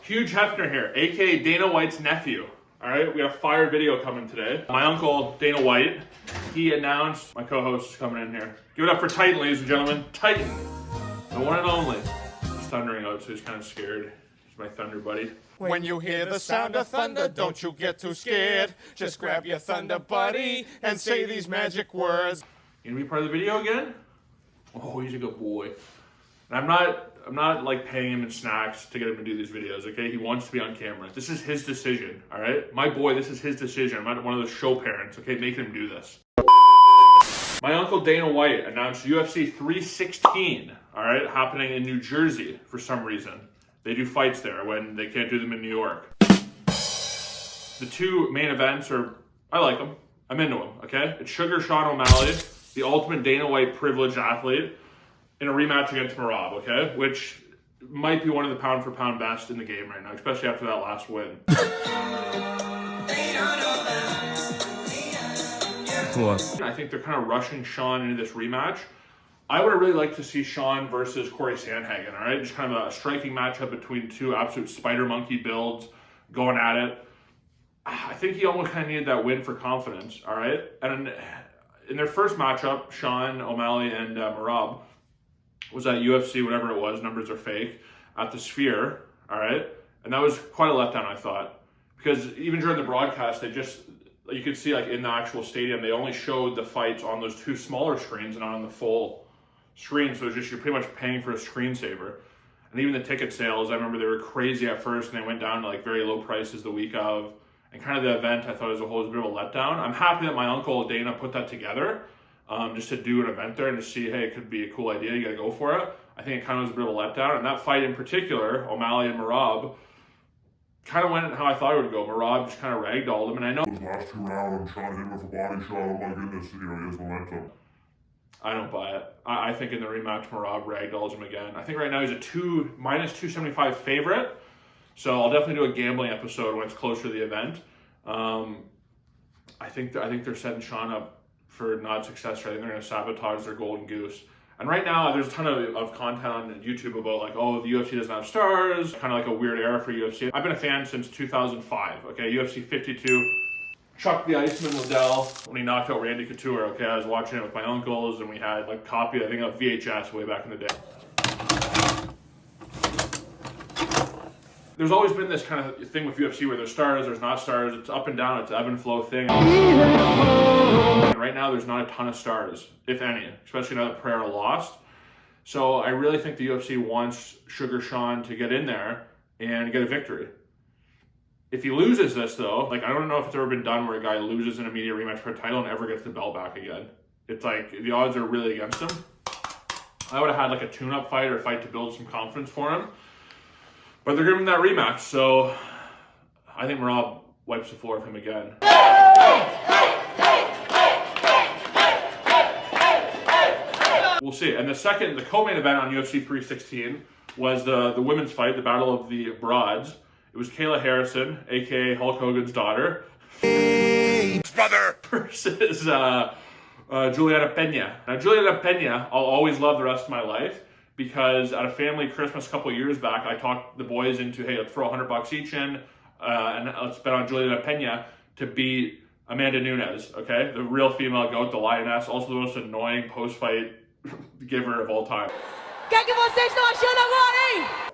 Huge Hefner here, aka Dana White's nephew. All right, we got a fire video coming today. My uncle, Dana White, he announced, my co-host is coming in here. Give it up for Titan, ladies and gentlemen. Titan, the one and only. He's thundering out, so he's kind of scared. He's my thunder buddy. When you hear the sound of thunder, don't you get too scared. Just grab your thunder buddy and say these magic words. You gonna be part of the video again? Oh, he's a good boy. And I'm not like paying him in snacks to get him to do these videos, okay? He wants to be on camera. This is his decision, all right? My boy, this is his decision. I'm not one of those show parents, okay? Making him do this. My uncle Dana White announced UFC 316, all right, happening in New Jersey for some reason. They do fights there when they can't do them in New York. The two main events are, I like them. I'm into them, okay? It's SUGA Sean O'Malley, the ultimate Dana White privileged athlete, in a rematch against Merab, okay? Which might be one of the pound for pound best in the game right now, especially after that last win. I think they're kind of rushing Sean into this rematch. I would have really liked to see Sean versus Corey Sandhagen, all right? Just kind of a striking matchup between two absolute spider monkey builds going at it. I think he almost kind of needed that win for confidence, all right? And in their first matchup, Sean O'Malley and Merab was at UFC, whatever it was, numbers are fake, at the Sphere, all right? And that was quite a letdown, I thought. Because even during the broadcast, you could see like in the actual stadium, they only showed the fights on those two smaller screens and not on the full screen. So it's just, you're pretty much paying for a screensaver. And even the ticket sales, I remember they were crazy at first and they went down to like very low prices the week of. And kind of the event, I thought as a whole was a bit of a letdown. I'm happy that my uncle Dana put that together just to do an event there and to see, hey, it could be a cool idea, you gotta go for it. I think it kind of was a bit of a letdown. And that fight in particular, O'Malley and Merab, kind of went how I thought it would go. Merab just kind of ragdolled him, and I know those last two rounds, Sean hit him with a body shot. Oh my goodness, he has momentum. I don't buy it. I think in the rematch, Merab ragdolls him again. I think right now he's a minus 275 favorite. So I'll definitely do a gambling episode when it's closer to the event. I think they're setting Sean up for not success. Right? I think they're going to sabotage their golden goose. And right now, there's a ton of content on YouTube about like, oh, the UFC doesn't have stars, kind of like a weird era for UFC. I've been a fan since 2005, okay? UFC 52, Chuck the Iceman Liddell, when he knocked out Randy Couture, okay? I was watching it with my uncles, and we had like copy, I think, of VHS way back in the day. There's always been this kind of thing with UFC where there's stars, there's not stars, it's up and down, it's an ebb and flow thing. And right now there's not a ton of stars, if any, especially now that Pereira lost. So I really think the UFC wants SUGA Sean to get in there and get a victory. If he loses this though, like I don't know if it's ever been done where a guy loses an immediate rematch for a title and ever gets the belt back again. It's like the odds are really against him. I would have had like a tune-up fight or a fight to build some confidence for him. But they're giving him that rematch, so I think Merab wipes the floor with him again. We'll see. And the co-main event on UFC 316 was the women's fight, the Battle of the Broads. It was Kayla Harrison, aka Hulk Hogan's daughter, Brother! versus Juliana Pena. Now, Juliana Pena, I'll always love the rest of my life. Because at a family Christmas a couple of years back, I talked the boys into, hey, let's throw $100 each in and let's bet on Juliana Pena to beat Amanda Nunes, okay? The real female goat, the lioness, also the most annoying post-fight giver of all time.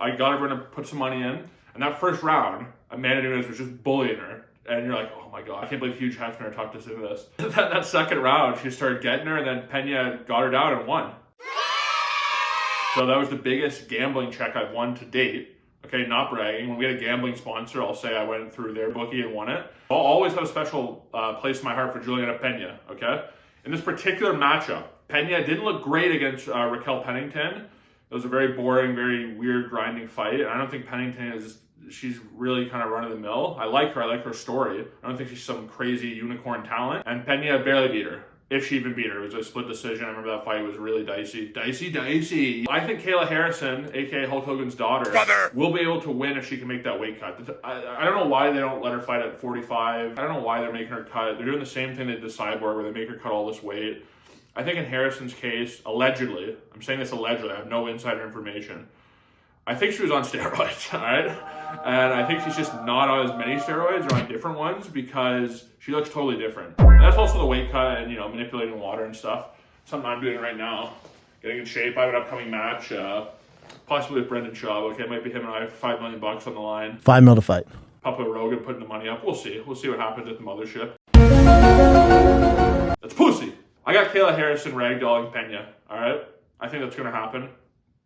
I got everyone to put some money in, and that first round, Amanda Nunes was just bullying her. And you're like, oh my God, I can't believe Huge Hefner talked us into this. that second round, she started getting her, and then Pena got her down and won. So that was the biggest gambling check I've won to date. Okay, not bragging. When we had a gambling sponsor, I'll say I went through their bookie and won it. I'll always have a special place in my heart for Juliana Pena, okay? In this particular matchup, Pena didn't look great against Raquel Pennington. It was a very boring, very weird, grinding fight. And I don't think Pennington she's really kind of run-of-the-mill. I like her story. I don't think she's some crazy unicorn talent. And Pena barely beat her. If she even beat her. It was a split decision. I remember that fight was really dicey. Dicey. I think Kayla Harrison, aka Hulk Hogan's daughter, will be able to win if she can make that weight cut. I don't know why they don't let her fight at 45. I don't know why they're making her cut. They're doing the same thing they did to Cyborg where they make her cut all this weight. I think in Harrison's case, allegedly, I'm saying this allegedly, I have no insider information, I think she was on steroids, all right? And I think she's just not on as many steroids or on different ones because she looks totally different. And that's also the weight cut and, you know, manipulating water and stuff. Something I'm doing right now. Getting in shape. I have an upcoming match, possibly with Brendan Schaub. Okay, it might be him and I. $5 million on the line. $5 million to fight. Papa Rogan putting the money up. We'll see. We'll see what happens at the mothership. That's pussy. I got Kayla Harrison ragdolling Pena. All right, I think that's gonna happen.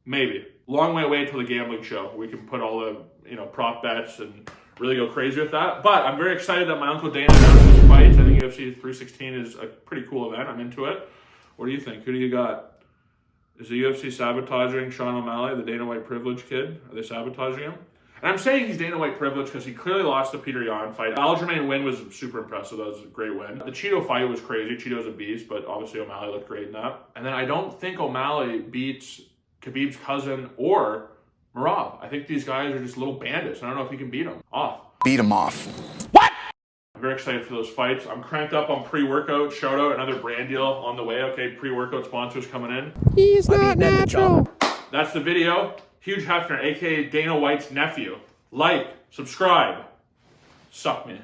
Maybe. Long way away till the gambling show. We can put all the, you know, prop bets and really go crazy with that. But I'm very excited that my Uncle Dana announced this fight. I think UFC 316 is a pretty cool event. I'm into it. What do you think? Who do you got? Is the UFC sabotaging Sean O'Malley, the DanaWhite privilege kid? Are they sabotaging him? And I'm saying he's DanaWhite privilege because he clearly lost the Peter Yan fight. Aljamain win was super impressive. That was a great win. The Cheeto fight was crazy. Cheeto's a beast, but obviously O'Malley looked great in that. And then I don't think O'Malley beats Khabib's cousin or Merab. I think these guys are just little bandits. I don't know if he can beat them off. Beat him off. I'm very excited for those fights. I'm cranked up on pre-workout. Shout out, another brand deal on the way. Okay, pre-workout sponsors coming in. He's not natural. That's the video. Huge Hefner, aka Dana White's nephew. Like, subscribe. Suck me.